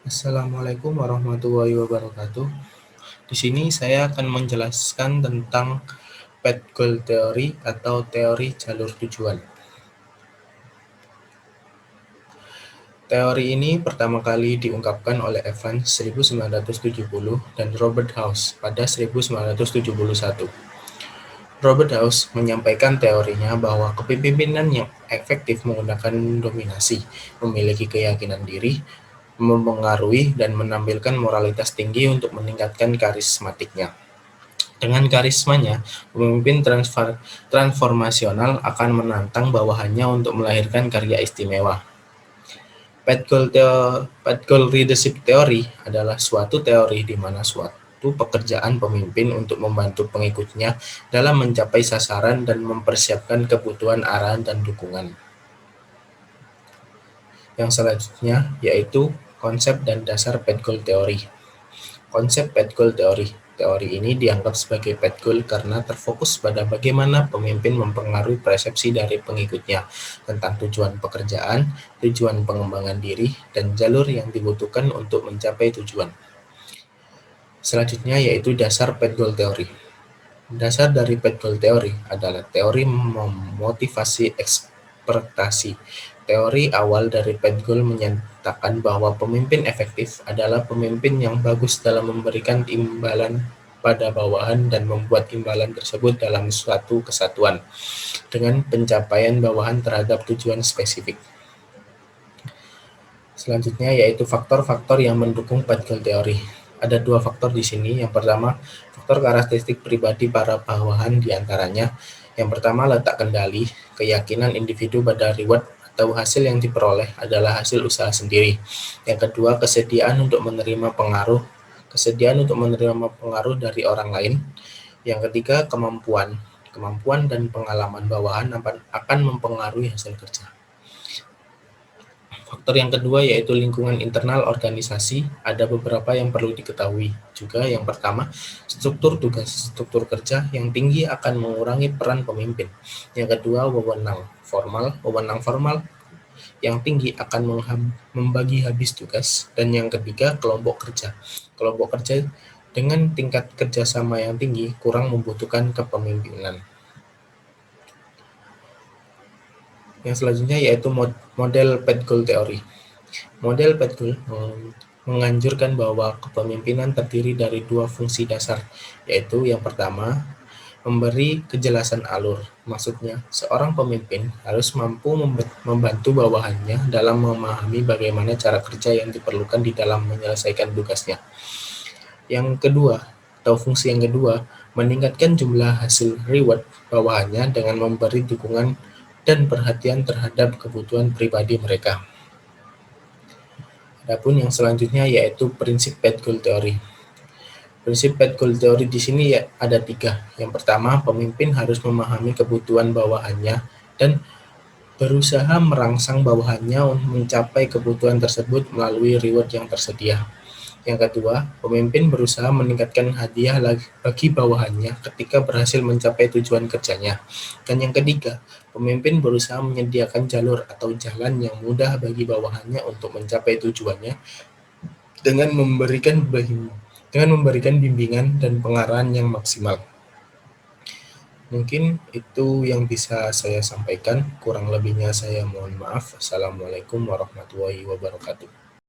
Assalamualaikum warahmatullahi wabarakatuh. Di sini saya akan menjelaskan tentang path goal theory atau teori jalur tujuan. Teori ini pertama kali diungkapkan oleh Evans 1970 dan Robert House pada 1971. Robert House menyampaikan teorinya bahwa kepemimpinan yang efektif menggunakan dominasi, memiliki keyakinan diri, mempengaruhi dan menampilkan moralitas tinggi untuk meningkatkan karismatiknya. Dengan karismanya, pemimpin transformasional akan menantang bawahannya untuk melahirkan karya istimewa. Path Goal Leadership Theory adalah suatu teori di mana suatu pekerjaan pemimpin untuk membantu pengikutnya dalam mencapai sasaran dan mempersiapkan kebutuhan arahan dan dukungan. Yang selanjutnya yaitu konsep dan dasar Path Goal Theory. Konsep Path Goal Theory. Teori ini dianggap sebagai path goal karena terfokus pada bagaimana pemimpin mempengaruhi persepsi dari pengikutnya tentang tujuan pekerjaan, tujuan pengembangan diri, dan jalur yang dibutuhkan untuk mencapai tujuan. Selanjutnya yaitu dasar path goal theory. Dasar dari path goal theory adalah teori memotivasi ekspektasi. Teori awal dari path goal menyatakan bahwa pemimpin efektif adalah pemimpin yang bagus dalam memberikan imbalan pada bawahan dan membuat imbalan tersebut dalam suatu kesatuan dengan pencapaian bawahan terhadap tujuan spesifik. Selanjutnya yaitu faktor-faktor yang mendukung path goal theory. Ada dua faktor di sini. Yang pertama, faktor karakteristik pribadi para bawahan diantaranya. Yang pertama, letak kendali, keyakinan individu pada reward atau hasil yang diperoleh adalah hasil usaha sendiri. Yang kedua, kesediaan untuk menerima pengaruh dari orang lain. Yang ketiga, kemampuan dan pengalaman bawahan akan mempengaruhi hasil kerja. Faktor yang kedua yaitu lingkungan internal organisasi. Ada beberapa yang perlu diketahui juga. Yang pertama, struktur tugas, struktur kerja yang tinggi akan mengurangi peran pemimpin. Yang kedua, wewenang formal yang tinggi akan membagi habis tugas. Dan yang ketiga, kelompok kerja dengan tingkat kerjasama yang tinggi kurang membutuhkan kepemimpinan. Yang selanjutnya yaitu model path goal theory. Model path goal menganjurkan bahwa kepemimpinan terdiri dari dua fungsi dasar, yaitu yang pertama, memberi kejelasan alur. Maksudnya, seorang pemimpin harus mampu membantu bawahannya dalam memahami bagaimana cara kerja yang diperlukan di dalam menyelesaikan tugasnya. Yang kedua, atau fungsi yang kedua, meningkatkan jumlah hasil reward bawahannya dengan memberi dukungan dan perhatian terhadap kebutuhan pribadi mereka. Adapun yang selanjutnya yaitu prinsip path goal theory. Prinsip path goal theory di sini ada 3. Yang pertama, pemimpin harus memahami kebutuhan bawahannya dan berusaha merangsang bawahannya untuk mencapai kebutuhan tersebut melalui reward yang tersedia. Yang kedua, pemimpin berusaha meningkatkan hadiah bagi bawahannya ketika berhasil mencapai tujuan kerjanya. Dan yang ketiga, pemimpin berusaha menyediakan jalur atau jalan yang mudah bagi bawahannya untuk mencapai tujuannya dengan memberikan bimbingan dan pengarahan yang maksimal. Mungkin itu yang bisa saya sampaikan, kurang lebihnya saya mohon maaf. Assalamualaikum warahmatullahi wabarakatuh.